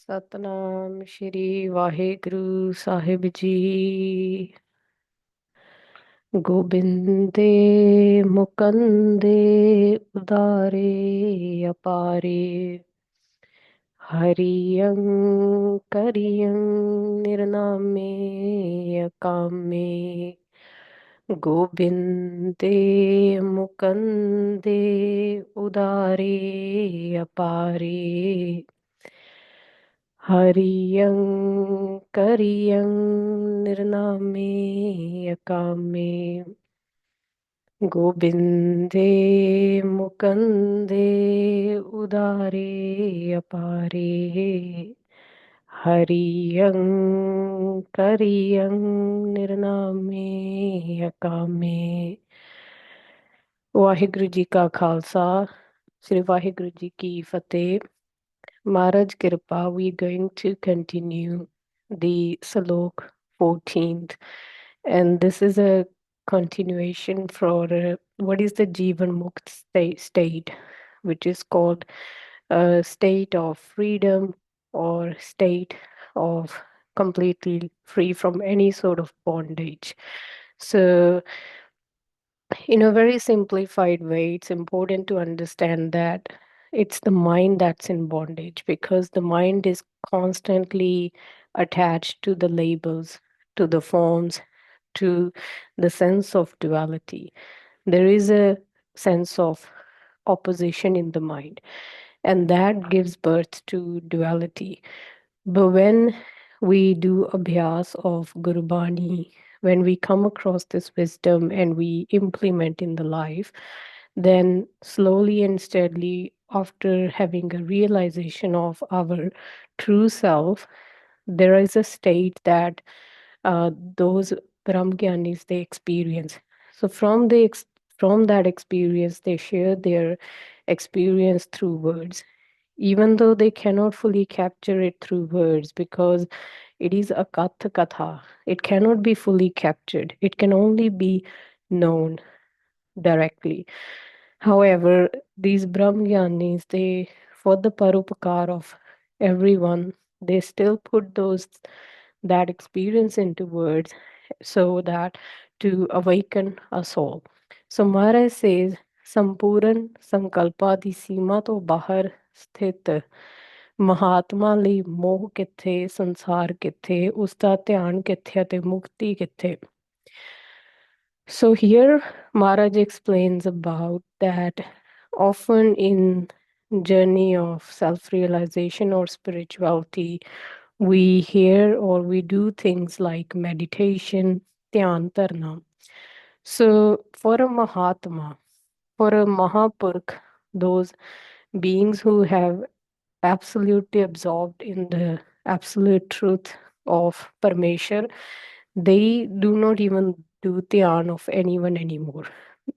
ਸਤਨਾਮ ਸ਼੍ਰੀ ਵਾਹਿਗੁਰੂ ਸਾਹਿਬ ਜੀ। ਗੋਬਿੰਦੇ ਮੁਕੰਦੇ ਉਦਾਰੇ ਅਪਾਰੇ ਹਰੀਯੰ ਕਰੀਯੰ ਨਿਰਨਾਮੇ ਅਕਾਮੇ ਗੋਬਿੰਦੇ ਮੁਕੰਦੇ ਉਦਾਰੇ ਅਪਾਰੇ ਹਰੀਯੰ ਕਰੀਯੰ ਨਿਰਨਾਮੇ ਅਕਾਮੇ ਗੋਬਿੰਦੇ ਮੁਕੰਦੇ ਉਦਾਰੇ ਅਪਾਰੇ ਹਰੀਯੰ ਕਰੀਯੰ ਨਿਰਨਾਮੇ ਅਕਾਮੇ। ਵਾਹਿਗੁਰੂ ਜੀ ਕਾ ਖਾਲਸਾ, ਸ੍ਰੀ ਵਾਹਿਗੁਰੂ ਜੀ ਕੀ ਫਤਿਹ। Maharaj Kripa, we're going to continue the Salok 14th, and this is a continuation for what is the Jivan Mukt state, which is called a state of freedom or state of completely free from any sort of bondage. So, in a very simplified way, it's important to understand that it's the mind that's in bondage because the mind is constantly attached to the labels, to the forms, to the sense of duality. There is a sense of opposition in the mind, and that gives birth to duality. But when we do abhyas of Gurbani, when we come across this wisdom and we implement in the life, then slowly and steadily, after having a realization of our true self, there is a state that those Brahmgyanis they experience. So from that experience, they share their experience through words, even though they cannot fully capture it through words because it is a katha katha. It cannot be fully captured. It can only be known directly. However, these Brahmgyanis, they, for the parupakar of everyone, they still put that experience into words so that to awaken a soul. So Maharaj says, ਸੰਪੂਰਨ ਸੰਕਲਪਾਂ ਦੀ ਸੀਮਾ ਤੋਂ ਬਾਹਰ ਸਥਿਤ ਮਹਾਤਮਾ ਲਈ ਮੋਹ ਕਿੱਥੇ, ਸੰਸਾਰ ਕਿੱਥੇ, ਉਸ ਦਾ ਧਿਆਨ ਕਿੱਥੇ ਅਤੇ ਮੁਕਤੀ ਕਿੱਥੇ. So here Maharaj explains about that often in journey of self-realization or spirituality, we hear or we do things like meditation, dhyan dharna. So for a Mahatma, for a Mahapurkh, those beings who have absolutely absorbed in the absolute truth of Parmeshwar, they do not even do dhyan of anyone anymore.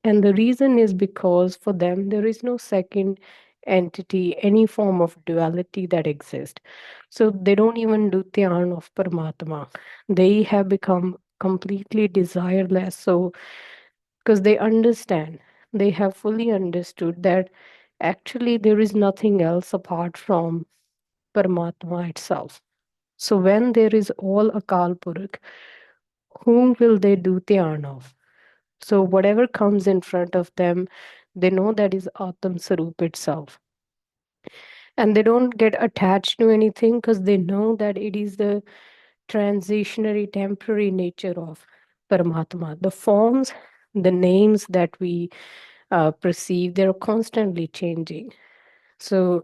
And the reason is because for them there is no second entity, any form of duality that exists. So they don't even do dhyan of Paramatma. They have become completely desireless. So because they have fully understood that actually there is nothing else apart from Paramatma itself. So when there is all Akal Purakh, whom will they do dhyan of? So whatever comes in front of them, they know that is Atam Sarup itself. And they don't get attached to anything because they know that it is the transitionary, temporary nature of Paramatma. The forms, the names that we perceive, they're constantly changing. So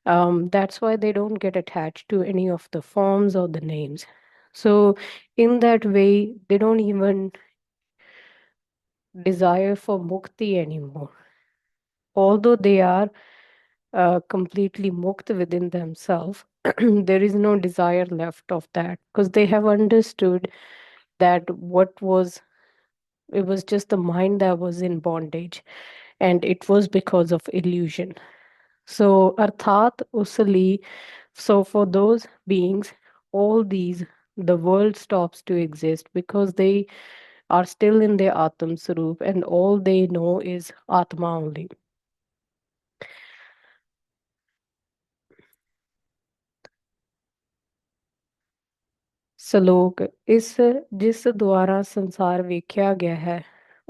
that's why they don't get attached to any of the forms or the names. So in that way, they don't even desire for mukti anymore. Although they are completely mukta within themselves, there is no desire left of that because they have understood that it was just the mind that was in bondage and it was because of illusion. So, arthat usali, so for those beings, all these, the world stops to exist because they are still in their Atam Sarup and all they know is Atma only. ਸਲੋਕ ਇਸ ਜਿਸ ਦੁਆਰਾ ਸੰਸਾਰ ਵੇਖਿਆ ਗਿਆ ਹੈ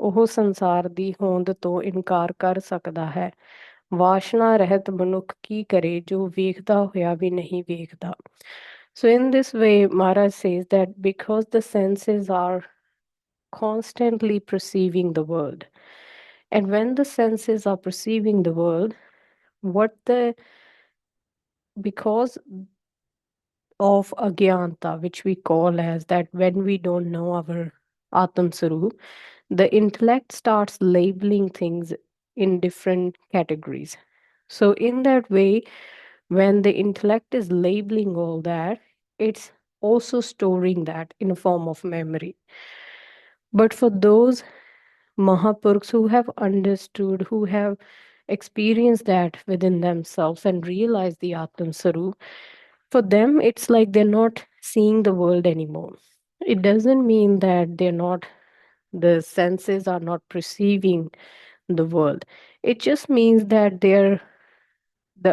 ਉਹ ਸੰਸਾਰ ਦੀ ਹੋਂਦ ਤੋਂ ਇਨਕਾਰ ਕਰ ਸਕਦਾ ਹੈ। ਵਾਸ਼ਨਾ ਰਹਿਤ ਮਨੁੱਖ ਕੀ ਕਰੇ ਜੋ ਵੇਖਦਾ ਹੋਇਆ ਵੀ ਨਹੀਂ ਵੇਖਦਾ। So in this way, Maharaj says that because the senses are constantly perceiving the world, and when the senses are perceiving the world, what the because of agyanta, which we call as that when we don't know our Atam Sarup, the intellect starts labeling things in different categories. So, in that way, when the intellect is labeling all that, it's also storing that in a form of memory. But for those Mahapurukhs who have understood, who have experienced that within themselves and realized the Atman Sarup, for them it's like they're not seeing the world anymore. It doesn't mean that the senses are not perceiving the world. It just means that the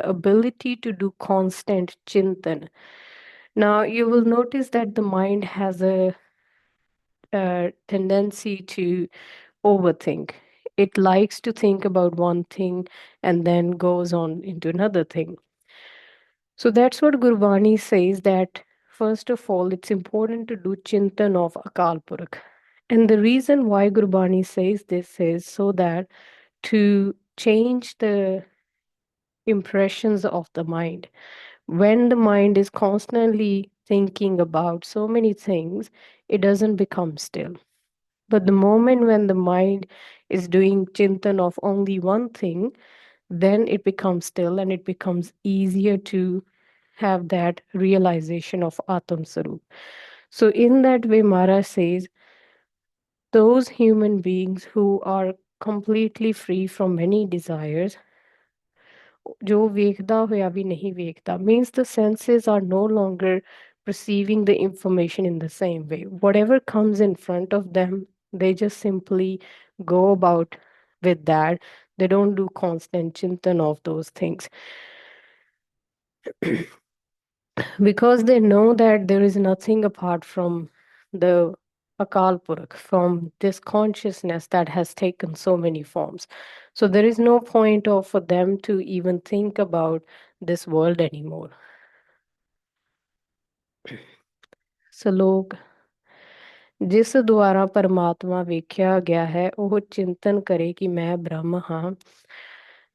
ability to do constant chintan. Now you will notice that the mind has a tendency to overthink. It likes to think about one thing and then goes on into another thing. So that's what Gurbani says, that first of all, it's important to do chintan of Akal Purakh. And the reason why Gurbani says this is so that to change the impressions of the mind. When the mind is constantly thinking about so many things, it doesn't become still. But the moment when the mind is doing chintan of only one thing, then it becomes still and it becomes easier to have that realization of Atam Sarup. So, in that way, Mara says those human beings who are completely free from many desires, जो वेखदा होया भी नहीं वेखदा, means the senses are no longer perceiving the information in the same way. Whatever comes in front of them, they just simply go about with that. They don't do constant chintan of those things because they know that there is nothing apart from the Akal Purakh, from this consciousness that has taken so many forms. So there is no point of for them to even think about this world anymore. ਸਲੋਕ ਜਿਸ ਦੁਆਰਾ ਪਰਮਾਤਮਾ ਵੇਖਿਆ ਗਿਆ ਹੈ ਉਹ ਚਿੰਤਨ ਕਰੇ ਕਿ ਮੈਂ ਬ੍ਰਹਮ ਹਾਂ।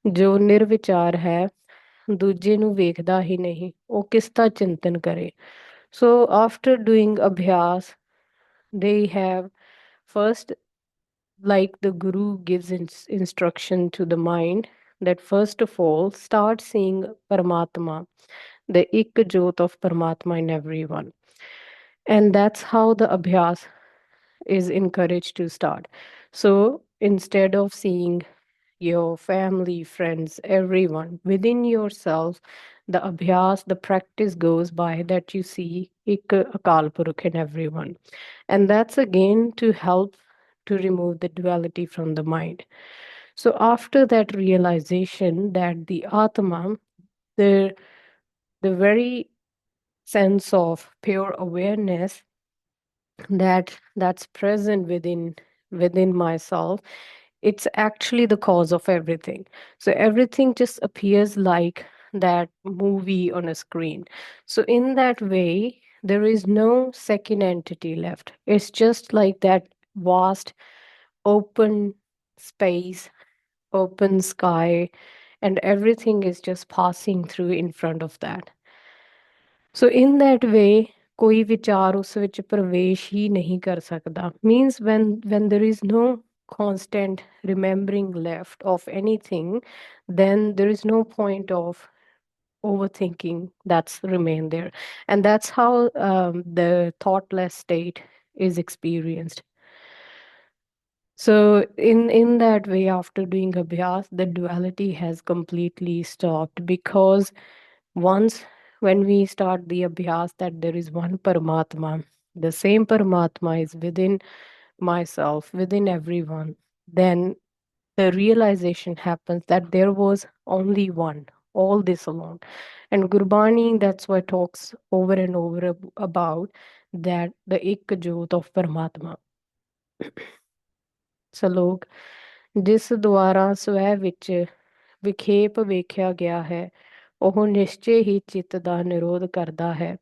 ਜੋ ਨਿਰਵਿਚਾਰ ਹੈ ਦੂਜੇ ਨੂੰ ਵੇਖਦਾ ਹੀ ਨਹੀਂ, ਉਹ ਕਿਸ ਦਾ ਚਿੰਤਨ ਕਰੇ। So after doing abhyas, they have first, like the guru gives instruction to the mind, that first of all start seeing Paramatma, the Ik Jyot of Paramatma in everyone. And that's how the abhyas is encouraged to start. So instead of seeing your family, friends, everyone within yourself, the abhyas, the practice goes by that you see Ik Akal Purukh in everyone. And that's again to help to remove the duality from the mind. So after that realization that the Atma, the the very sense of pure awareness that's present within myself, it's actually the cause of everything. So everything just appears like that movie on a screen. So in that way, there is no second entity left. It's just like that vast open space, open sky, and everything is just passing through in front of that. So in that way, ਕੋਈ ਵਿਚਾਰ ਉਸ ਵਿੱਚ ਪ੍ਰਵੇਸ਼ ਹੀ ਨਹੀਂ ਕਰ ਸਕਦਾ, means when there is no constant remembering left of anything, then there is no point of overthinking that's remain there. And that's how the thoughtless state is experienced. So in that way, after doing abhyas, the duality has completely stopped, because once when we start the abhyas that there is one Paramatma, the same Paramatma is within myself, within everyone, then the realization happens that there was only one all this along. And Gurbani, that's what talks over and over about that the ਇੱਕ ਜੋਤ of ਪਰਮਾਤਮਾ ਸਲੋਕ ਜਿਸ ਦੁਆਰਾ ਸਵੈ ਵਿੱਚ ਵਿਖੇਪ ਵੇਖਿਆ ਗਿਆ ਹੈ ਉਹ ਨਿਸ਼ਚੇ ਹੀ ਚਿੱਤ ਦਾ ਨਿਰੋਧ ਕਰਦਾ ਹੈ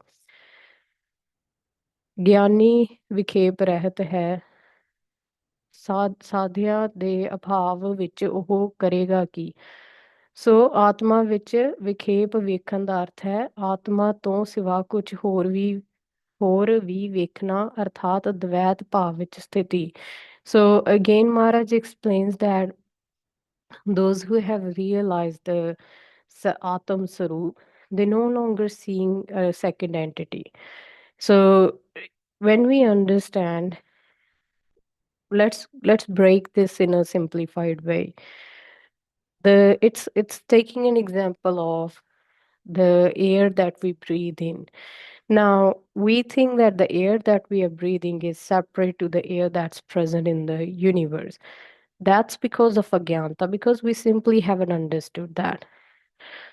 ਗਿਆਨੀ ਵਿਖੇਪ ਰਹਿਤ ਹੈ ਸਾਧਿਆ ਦੇ ਅਭਾਵ ਵਿੱਚ ਉਹ ਕਰੇਗਾ ਕੀ ਸੋ ਆਤਮਾ ਵਿੱਚ ਵਿਖੇਪ ਵੇਖਣ ਦਾ ਅਰਥ ਹੈ ਆਤਮਾ ਤੋਂ ਸਿਵਾ ਕੁਝ ਹੋਰ ਵੀ ਵੇਖਣਾ ਅਰਥਾਤ ਦਵੈਤ ਭਾਵ ਵਿੱਚ ਸਥਿਤੀ so again Maharaj explains that those who have realized the Atam Sarup, they no longer seeing a second entity. So when we understand, let's break this in a simplified way. It's taking an example of the air that we breathe in. Now we think that the air that we are breathing is separate to the air that's present in the universe. That's because of agyanta, because we simply haven't understood that.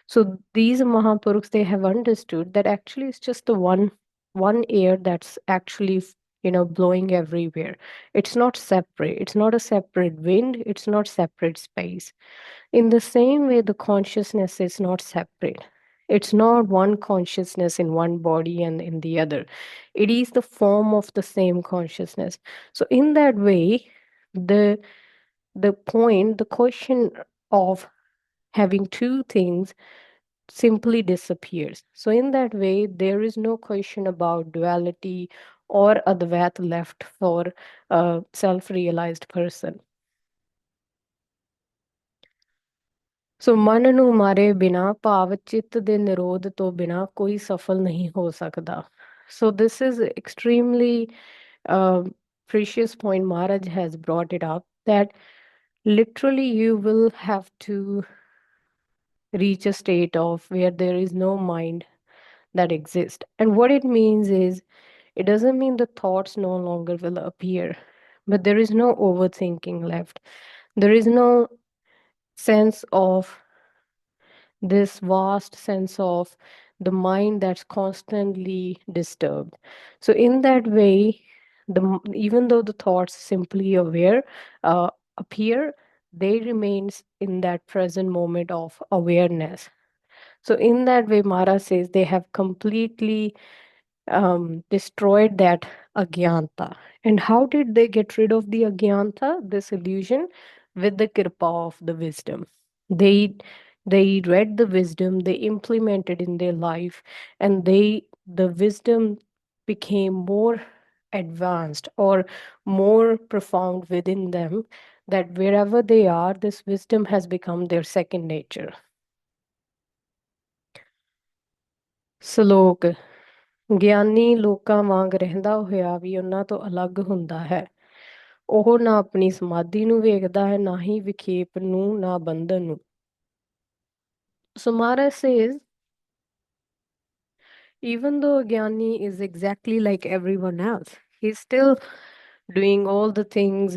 So these Mahapurukhs, they have understood that actually it's just the one air that's actually blowing everywhere. It's not separate. It's not a separate wind. It's not separate space. In the same way, the consciousness is not separate. It's not one consciousness in one body and in the other. It is the form of the same consciousness. So in that way, the the question of having two things simply disappears. So, in that way, there is no question about duality or advait left for a self realized person. ਸੋ ਮਨ ਨੂੰ ਮਾਰੇ ਬਿਨਾ ਭਾਵ ਚਿੱਤ ਦੇ ਨਿਰੋਧ ਤੋਂ ਬਿਨਾ ਕੋਈ ਸਫਲ ਨਹੀਂ ਹੋ ਸਕਦਾ ਸੋ this is extremely precious point Maharaj has brought it up that literally you will have to reach a state of where there is no mind that exists. And what it means is, it doesn't mean the thoughts no longer will appear, but there is no overthinking left. There is no sense of this vast sense of the mind that's constantly disturbed. So, in that way, even though the thoughts simply appear, they remains in that present moment of awareness. So, in that way, Mara says they have completely destroyed that agyanta. And how did they get rid of the agyanta, this illusion? With the kripa of the wisdom. They they read the wisdom, they implemented in their life, and the wisdom became more advanced or more profound within them that wherever they are, this wisdom has become their second nature. Salok. ਗਿਆਨੀ ਲੋਕਾਂ ਵਾਂਗ ਰਹਿੰਦਾ ਹੋਇਆ ਵੀ ਉਹਨਾਂ ਤੋਂ ਅਲੱਗ ਹੁੰਦਾ ਹੈ ਉਹ ਨਾ ਆਪਣੀ ਸਮਾਧੀ ਨੂੰ ਵੇਖਦਾ ਹੈ ਨਾ ਹੀ ਵਿਖੇਪ ਨੂੰ ਨਾ ਬੰਧਨ ਨੂੰ So Maharaj says even though Gyani is exactly like everyone else, he's still doing all the things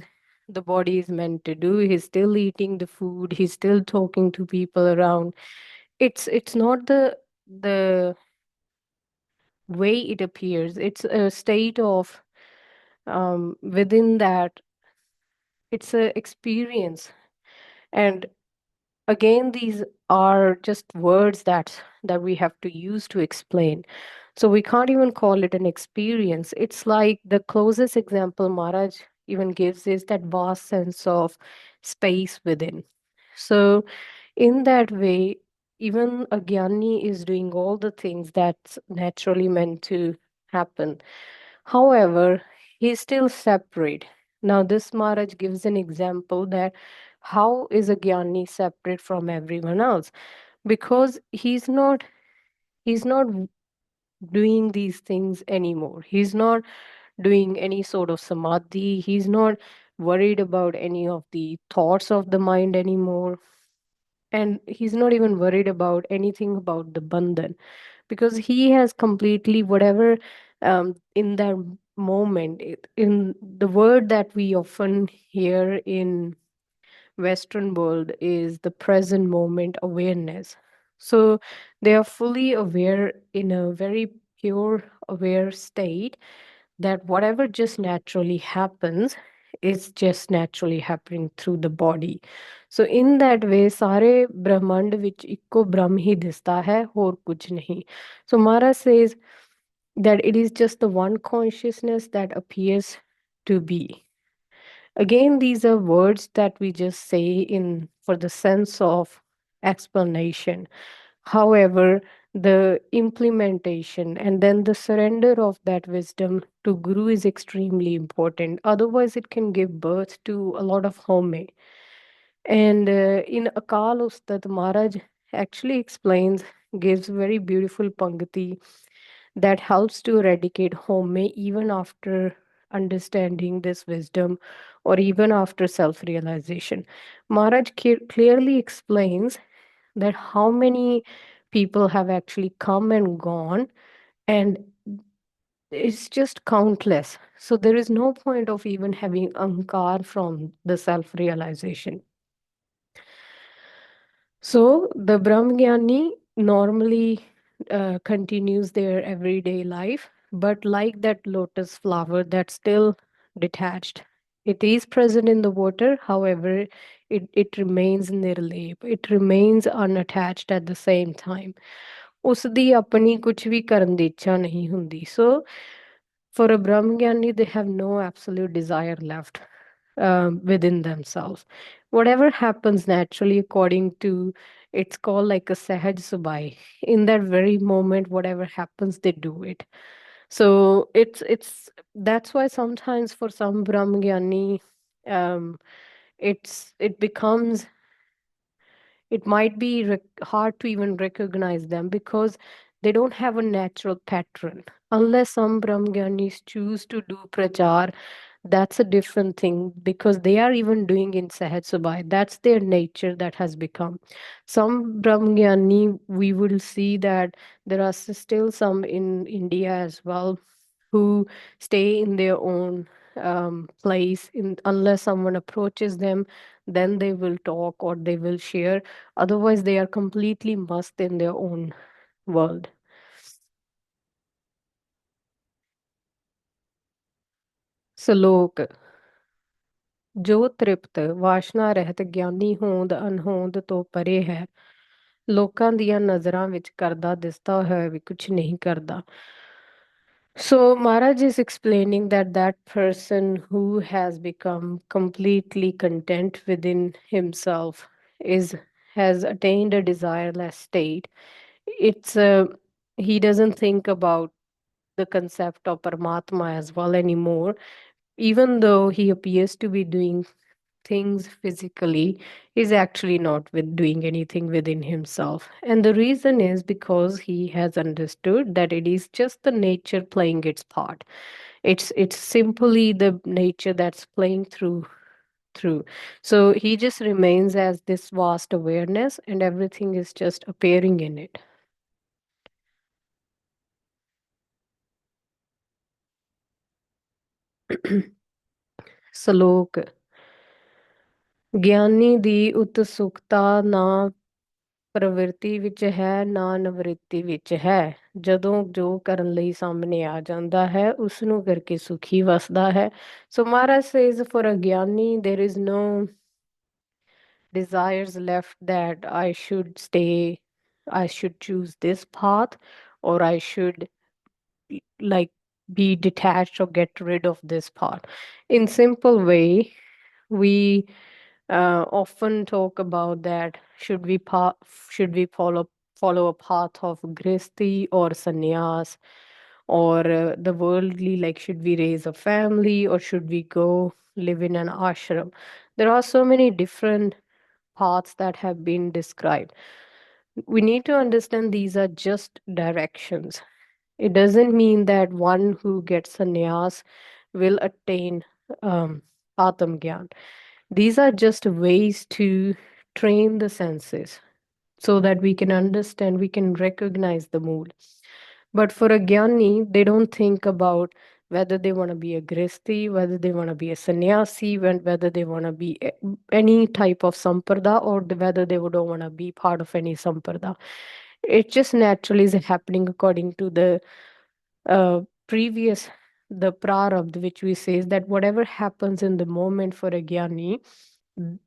the body is meant to do. He's still eating the food, he's still talking to people around. It's not the way it appears. It's a state of within that it's a experience. And again, these are just words that we have to use to explain. So we can't even call it an experience. It's like the closest example Maharaj even gives is that vast sense of space within. So in that way, even a Gyani is doing all the things that's naturally meant to happen. However, he's still separate. Now, this Maharaj gives an example that how is a Gyani separate from everyone else? Because he's not doing these things anymore. He's not doing any sort of samadhi. He's not worried about any of the thoughts of the mind anymore. And he's not even worried about anything about the bandhan because he has completely whatever in that moment in the word that we often hear in western world is the present moment awareness so they are fully aware in a very pure aware state that whatever just naturally happens is just naturally happening through the body. So in that way ਸਾਰੇ ਬ੍ਰਹਮੰਡ ਵਿੱਚ ਇੱਕੋ ਬ੍ਰਹਮ ਹੀ ਦਿਸਦਾ ਹੈ ਹੋਰ ਕੁਝ ਨਹੀਂ. So Mara says that it is just the one consciousness that appears to be. Again, these are words that we just say in for the sense of explanation. However, the implementation and then the surrender of that wisdom to Guru is extremely important. Otherwise, it can give birth to a lot of home. And in Akal Ustad Maharaj actually explains, gives very beautiful pangati that helps to eradicate home even after understanding this wisdom or even after self realization. Maharaj clearly explains that how many people have actually come and gone, and it's just countless. So there is no point of even having ankar from the self realization. So the Brahmgyani normally continues their everyday life, but like that lotus flower that's still detached. It is present in the water, however, it remains nirlep. It remains unattached at the same time. ਉਸਦੀ ਆਪਣੀ ਕੁਝ ਵੀ ਕਰਨ ਦੀ ਇੱਛਾ ਨਹੀਂ ਹੁੰਦੀ. So for a Brahmgyani, they have no absolute desire left within themselves. Whatever happens naturally, according to it's called like a Sahaj Subai. In that very moment, whatever happens, they do it. So it's that's why sometimes for some Brahmgyani, um, it becomes it might be hard to even recognize them because they don't have a natural pattern. Unless some Brahmgyanis choose to do prachar, that's a different thing because they are even doing in Sahaj Sabai. That's their nature that has become. Some Brahmgyani, we will see that there are still some in India as well who stay in their own place unless someone approaches them, then they will talk or they will share. Otherwise, they are completely must in their own world. Salok, ਜੋ ਤ੍ਰਿਪਤ ਵਾਸ਼ਨਾ ਰਹਿਤ ਗਿਆਨੀ ਹੋਂਦ ਅਨਹੋਂਦ ਤੋਂ ਪਰੇ ਹੈ ਲੋਕਾਂ ਦੀਆਂ ਨਜ਼ਰਾਂ ਵਿੱਚ ਕਰਦਾ ਦਿਸਦਾ ਹੋਇਆ ਵੀ ਕੁਝ ਨਹੀਂ ਕਰਦਾ. So Maharaj is explaining that that person who has become completely content within himself is has attained a desireless state. It's he doesn't think about the concept of Paramatma as well anymore, even though he appears to be doing things physically, is actually not with doing anything within himself. And the reason is because he has understood that it is just the nature playing its part. It's simply the nature that's playing through. So he just remains as this vast awareness and everything is just appearing in it. Salok, ਗਿਆਨੀ ਦੀ ਉਤਸੁਕਤਾ ਨਾ ਪ੍ਰਵਿਰਤੀ ਵਿੱਚ ਹੈ ਨਾ ਨਿਵ੍ਰਿਤੀ ਵਿੱਚ ਹੈ ਜਦੋਂ ਜੋ ਕਰਨ ਲਈ ਸਾਹਮਣੇ ਆ ਜਾਂਦਾ ਹੈ ਉਸ ਨੂੰ ਕਰਕੇ ਸੁਖੀ ਵਸਦਾ ਹੈ. So Maharaj says for a gyani there is no desires left that I should stay, I should choose this path, or I should like be detached or get rid of this path. In simple way, we often talk about that should we follow a path of grihasti or sannyas or the worldly, like should we raise a family or should we go live in an ashram. There are so many different paths that have been described. We need to understand these are just directions. It doesn't mean that one who gets sannyas will attain Atam Gyan. These are just ways to train the senses so that we can understand, we can recognize the mood. But for a Gyani, they don't think about whether they want to be a Grihasti, whether they want to be a sannyasi, whether they want to be any type of samprada, or whether they don't want to be part of any samprada. It just naturally is happening according to the previous the prarabdha, which we say is that whatever happens in the moment for a jnani,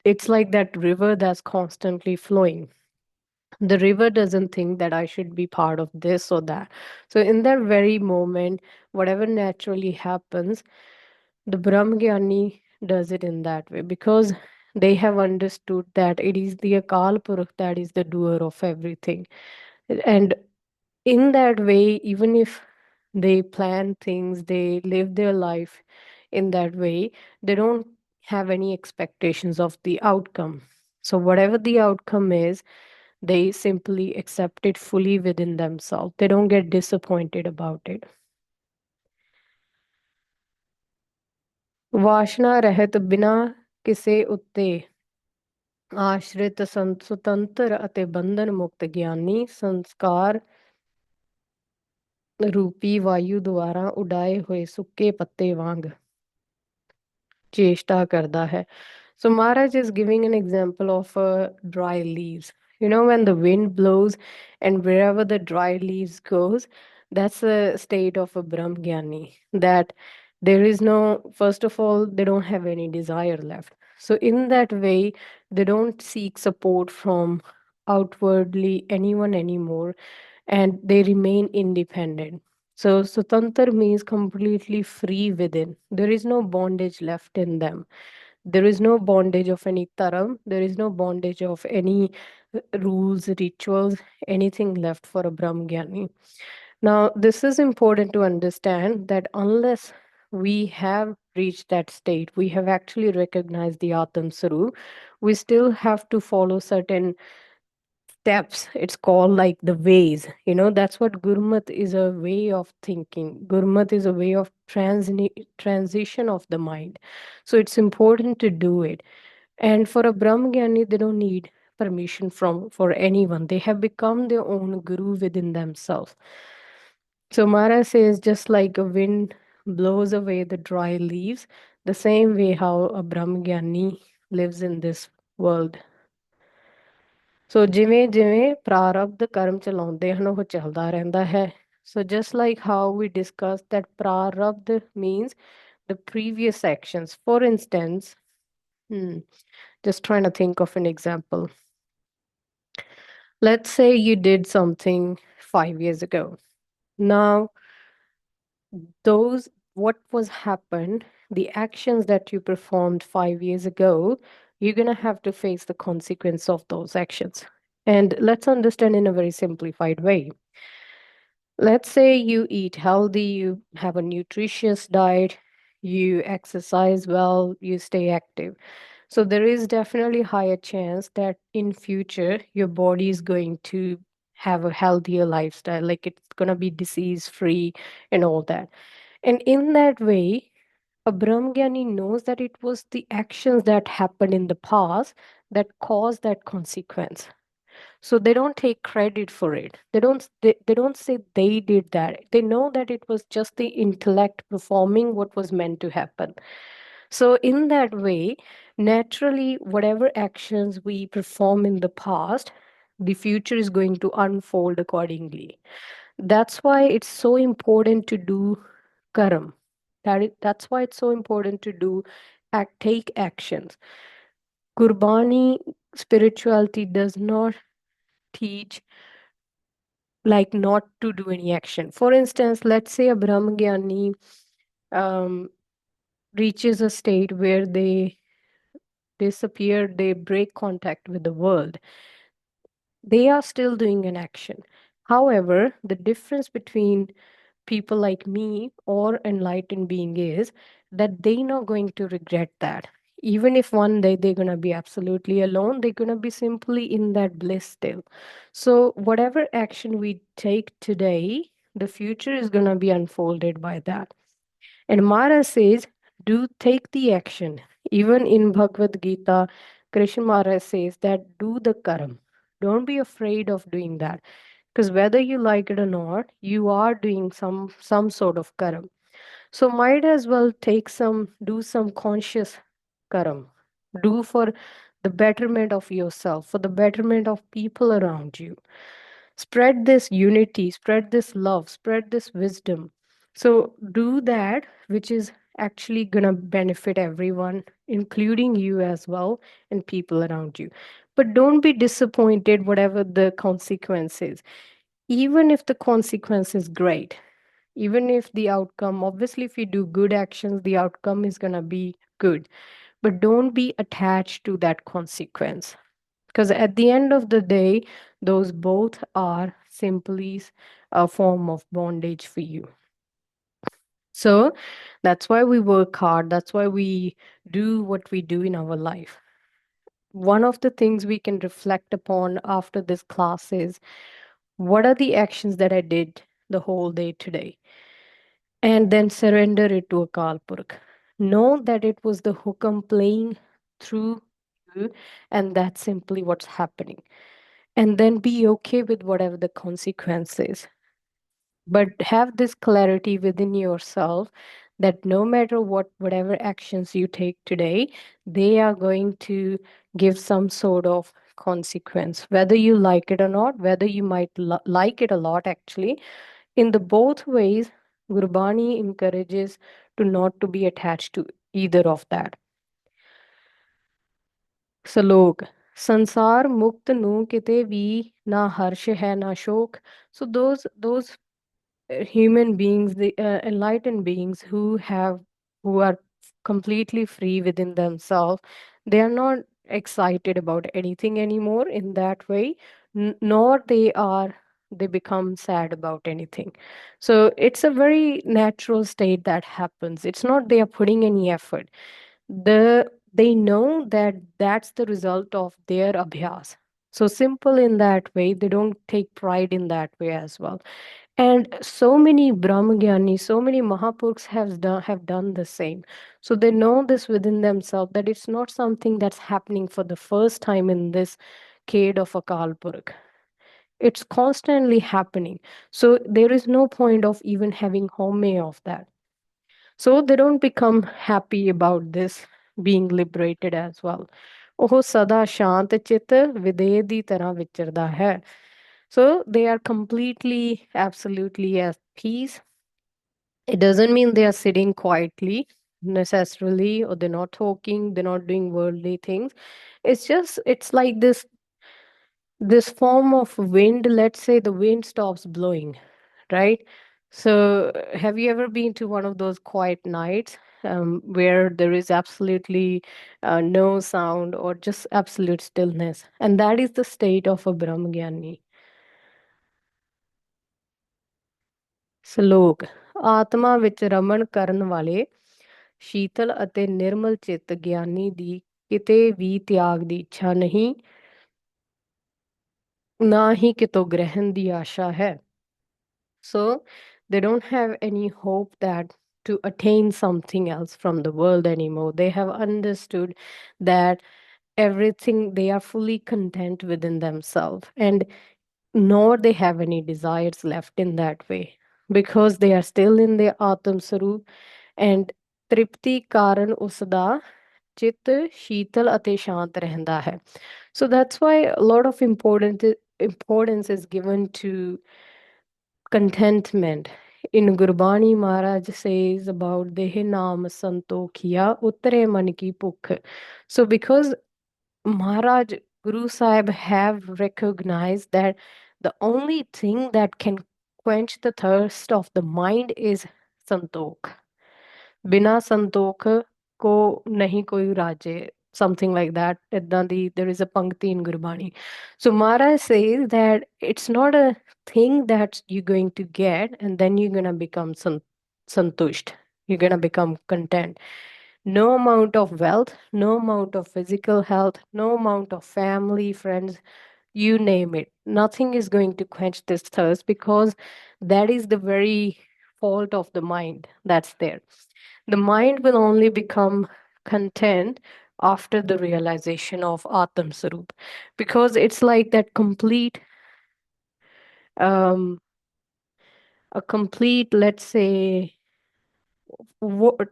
it's like that river that's constantly flowing. The river doesn't think that I should be part of this or that. So in that very moment, whatever naturally happens, the Brahmgyani does it in that way because they have understood that it is the Akal Purukh that is the doer of everything. And in that way, even if they plan things, they live their life in that way, they don't have any expectations of the outcome. So, whatever the outcome is, they simply accept it fully within themselves. They don't get disappointed about it. ਵਾਸ਼ਨਾ ਰਹਿਤ ਬਿਨਾ ਕਿਸੇ ਉੱਤੇ ਆਸ਼ਰਿਤ ਸੁਤੰਤਰ ਅਤੇ ਬੰਧਨ ਮੁਕਤ ਗਿਆਨੀ ਸੰਸਕਾਰ ਰੂਪੀ ਵਾਯੂ ਦੁਆਰਾ ਉਡਾਏ ਹੋਏ ਸੁੱਕੇ ਪੱਤੇ ਵਾਂਗ ਚੇਸ਼ਟਾ ਕਰਦਾ ਹੈ. So Maharaj is giving an example of dry leaves. You know, when the wind blows and wherever the dry leaves goes, that's a state of a Brahmgyani. That there is no, first of all, they don't have any desire left. So in that way, they don't seek support from outwardly anyone anymore, and they remain independent. So Sutantar means completely free within. There is no bondage left in them. There is no bondage of any taram. There is no bondage of any rules, rituals, anything left for a Brahmgyani. Now, this is important to understand that unless we have reached that state, we have actually recognized the Atam Sarup, we still have to follow certain steps. It's called like the ways. You know, that's what Gurmat is, a way of thinking. Gurmat is a way of transition of the mind. So it's important to do it. And for a Brahmgyani, they don't need permission from for anyone. They have become their own guru within themselves. So Mara says, just like a wind blows away the dry leaves, the same way how a Brahmgyani lives in this world. ਸੋ ਜਿਵੇਂ ਜਿਵੇਂ ਪ੍ਰਾਰਬਧ ਕਰਮ ਚਲਾਉਂਦੇ ਹਨ ਉਹ ਚੱਲਦਾ ਰਹਿੰਦਾ ਹੈ. So just like how we discussed that prarabdha means the previous actions. For instance, just trying to think of an example. Let's say you did something 5 years ago. Now, what was happened, the actions that you performed 5 years ago, you're going to have to face the consequence of those actions. And let's understand in a very simplified way. Let's say you eat healthy, you have a nutritious diet, you exercise well, you stay active. So there is definitely higher chance that in future your body is going to have a healthier lifestyle, like it's going to be disease free and all that. And in that way, a Brahmgyani knows that it was the actions that happened in the past that caused that consequence. So they don't take credit for it. They don't say they did that. They know that it was just the intellect performing what was meant to happen. So in that way, naturally, whatever actions we perform in the past, the future is going to unfold accordingly. That's why it's so important to do karam. That's why it's so important to take actions. Gurbani spirituality does not teach like not to do any action. For instance, let's say a Brahmgyani reaches a state where they disappear, they break contact with the world. They are still doing an action. However, the difference between people like me or enlightened being is that they're not going to regret that. Even if one day they're going to be absolutely alone, they're going to be simply in that bliss still. So whatever action we take today, the future is going to be unfolded by that. And Mara says, do take the action. Even in Bhagavad Gita, Krishna Mara says that do the karam. Don't be afraid of doing that, because whether you like it or not, you are doing some sort of karam. So might as well do some conscious karam. Do for the betterment of yourself, for the betterment of people around you. Spread this unity, spread this love, spread this wisdom. So do that, which is actually going to benefit everyone, including you as well, and people around you. But don't be disappointed, whatever the consequence is. Even if the consequence is great, even if the outcome, obviously, if you do good actions, the outcome is going to be good. But don't be attached to that consequence. Because at the end of the day, those both are simply a form of bondage for you. So that's why we work hard. That's why we do what we do in our life. One of the things we can reflect upon after this class is, what are the actions that I did the whole day today? And then surrender it to a Kalpurk. Know that it was the hukam playing through you, and that's simply what's happening. And then be okay with whatever the consequence is. But have this clarity within yourself that no matter whatever actions you take today, they are going to give some sort of consequence, whether you like it or not, whether you might like it a lot actually. In the both ways, Gurbani encourages to not to be attached to either of that. Salok, Sansar Mukt Nu Kite Vi Na Harsh Hai Na Shok. So those human beings, the enlightened beings who are completely free within themselves, they are not excited about anything anymore in that way, nor they become sad about anything. So it's a very natural state that happens. It's not they are putting any effort. They know that that's the result of their abhyas. So simple in that way, they don't take pride in that way as well. And so many Brahmagyanis, so many Mahapurukhs have done the same. So they know this within themselves that it's not something that's happening for the first time in this cade of Akal Purukh. It's constantly happening. So there is no point of even having home of that. So they don't become happy about this being liberated as well. ਉਹ ਸਦਾ ਸ਼ਾਂਤ ਚਿਤ ਵਿਦੇਹ ਦੀ ਤਰ੍ਹਾਂ ਵਿਚਰਦਾ ਹੈ. So they are completely, absolutely at peace. It doesn't mean they are sitting quietly necessarily, or they're not talking, they're not doing worldly things. It's like this form of wind. Let's say the wind stops blowing, right? So have you ever been to one of those quiet nights where there is absolutely no sound or just absolute stillness? And that is the state of a Brahmagyani. ਸਲੋਕ ਆਤਮਾ ਵਿੱਚ ਰਮਣ ਕਰਨ ਵਾਲੇ ਸ਼ੀਤਲ ਅਤੇ ਨਿਰਮਲ ਚਿੱਤ ਗਿਆਨੀ ਦੀ ਕਿਤੇ ਵੀ ਤਿਆਗ ਦੀ ਇੱਛਾ ਨਹੀਂ, ਨਾ ਹੀ ਕਿਤੋਂ ਗ੍ਰਹਿਣ ਦੀ ਆਸ਼ਾ ਹੈ. So they don't have any hope that to attain something else from the world anymore. They have understood that everything, they are fully content within themselves, and nor they have any desires left in that way, because they are still in their Atam Sarup. And ਤ੍ਰਿਪਤੀ ਕਾਰਨ ਉਸ ਦਾ ਚਿੱਤ ਸ਼ੀਤਲ ਅਤੇ ਸ਼ਾਂਤ ਰਹਿੰਦਾ ਹੈ. So that's why a lot of importance is given to contentment. In Gurbani, Maharaj says about Dehe Naam Santokhiya Uttare Man Ki Bhukh. So because Maharaj, Guru Sahib have recognized that the only thing that can quench the thirst of the mind is Santokh. Bina Santokh ko nahi koi raje. Something like that. There is a pankti in Gurbani. So Maharaj says that it's not a thing that you're going to get and then you're going to become santusht. You're going to become content. No amount of wealth, no amount of physical health, no amount of family, friends, you name it. Nothing is going to quench this thirst, because that is the very fault of the mind that's there. The mind will only become content after the realization of Atam Sarup, because it's like that um, a complete, let's say,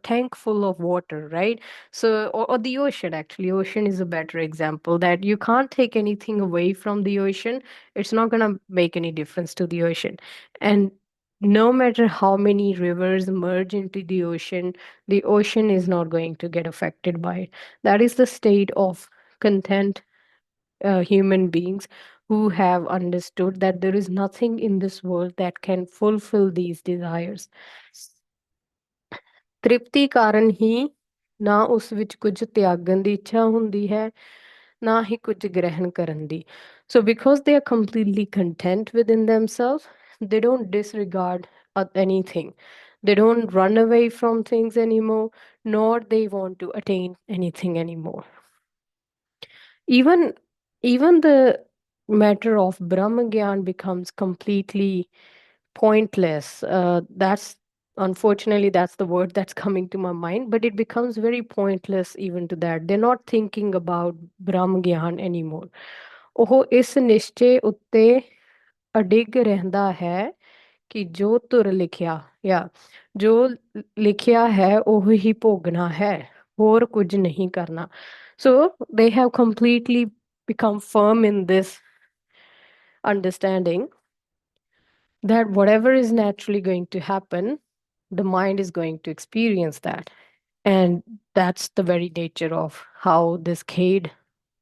tank full of water, right? So, or the ocean, actually, ocean is a better example, that you can't take anything away from the ocean. It's not going to make any difference to the ocean. And no matter how many rivers merge into the ocean is not going to get affected by it. That is the state of content human beings who have understood that there is nothing in this world that can fulfill these desires. ਤ੍ਰਿਪਤੀ ਕਾਰਨ ਹੀ ਨਾ ਉਸ ਵਿੱਚ ਕੁਝ ਤਿਆਗਣ ਦੀ ਇੱਛਾ ਹੁੰਦੀ ਹੈ ਨਾ ਹੀ ਕੁਝ ਗ੍ਰਹਿਣ ਕਰਨ ਦੀ so because they are completely content within themselves they don't disregard anything they don't run away from things anymore nor they want to attain anything anymore even even the matter of brahma gyan becomes completely pointless that's unfortunately that's the word that's coming to my mind but it becomes very pointless even to that they're not thinking about brahma gyan anymore ਉਹ ਇਸ ਨਿਸ਼ਚੇ ਉੱਤੇ ਅਡਿੱਗ ਰਹਿੰਦਾ ਹੈ ਕਿ ਜੋ ਧੁਰ ਲਿਖਿਆ ਜਾਂ ਜੋ ਲਿਖਿਆ ਹੈ ਉਹ ਹੀ ਭੋਗਣਾ ਹੈ ਹੋਰ ਕੁਝ ਨਹੀਂ ਕਰਨਾ so they have completely become firm in this understanding that whatever is naturally going to happen, the mind is going to experience that. And that's the very nature of how this Khade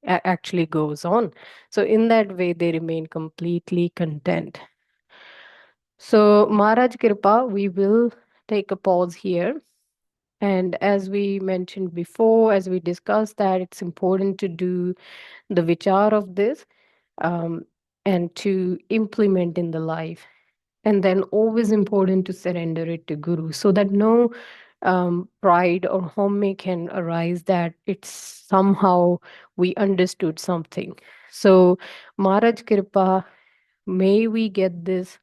actually goes on. So, in that way, they remain completely content. So, Maharaj Kripa, we will take a pause here. And as we mentioned before, as we discussed, that it's important to do the vichar of this and to implement in the life. And then always important to surrender it to Guru so that no pride or home can arise that it's somehow we understood something. So, Maharaj Kripa, may we get this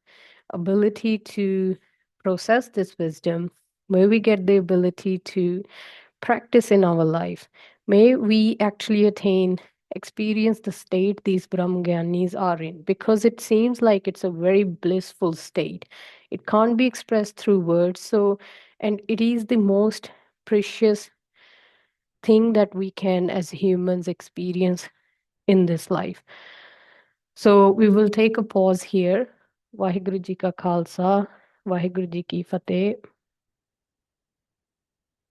ability to process this wisdom. May we get the ability to practice in our life. May we actually attain, experience the state these Brahmagyanis are in, because it seems like it's a very blissful state. It can't be expressed through words. So, and it is the most precious thing that we can as humans experience in this life. So we will take a pause here. Vaheguru Ji Ka Khalsa, Vaheguru Ji Ki Fateh.